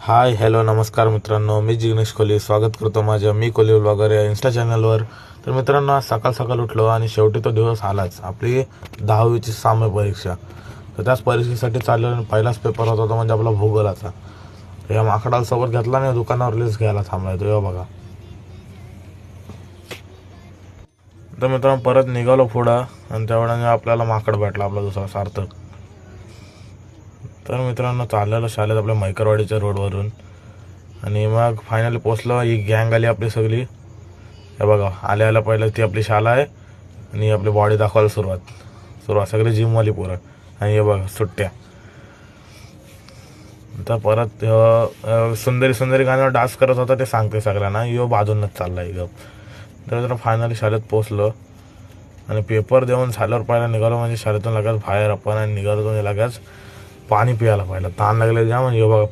Hi hello नमस्कार मित्रांनो, मी जिग्नेश कोहली स्वागत करतो माझ्या मी कोहली ब्लॉगर या इंस्टा चॅनलवर. तर मित्रांनो, आज सकाळ सकाळ उठलो आणि शेवटी तो दिवस आलाच, आपली 10वीची सामाय परीक्षा. तर त्याच परीक्षेसाठी चाललेला पहिलाच पेपर होता तो म्हणजे आपला भूगोलाचा. तर या माकडाला सोबत घेतला नाही, दुकानावर लिस्ट घ्यायला थांबलाय तो बघा. तर मित्रांनो परत निघालो पुढं आणि त्यावेळेला आपल्याला माकड भेटला, आपला दुसरा सार्थक. तर मित्रांनो चाललेलो शाळेत आपल्या मैकरवाडीच्या रोडवरून आणि मग फायनली पोचलो. ही गँग आली आपली सगळी. हे बघा, आल्या पहिलं ती आपली शाळा आहे आणि आपली बॉडी दाखवायला सुरुवात सगळी जिमवाली पोरं. आणि हे बघा सुट्ट्या. तर परत सुंदरी सुंदरी गाण्यावर डान्स करत होता ते सांगते सगळ्यांना, यो बाजूनच चालला गप. तर फायनली शाळेत पोचलो आणि पेपर देऊन झाल्यावर पहिला निघालो, म्हणजे शाळेतून लगेच बाहेर आपण आणि निघालो तो लगेच पाणी पियाला. पहिला ताण लागले जाम. आणि बघा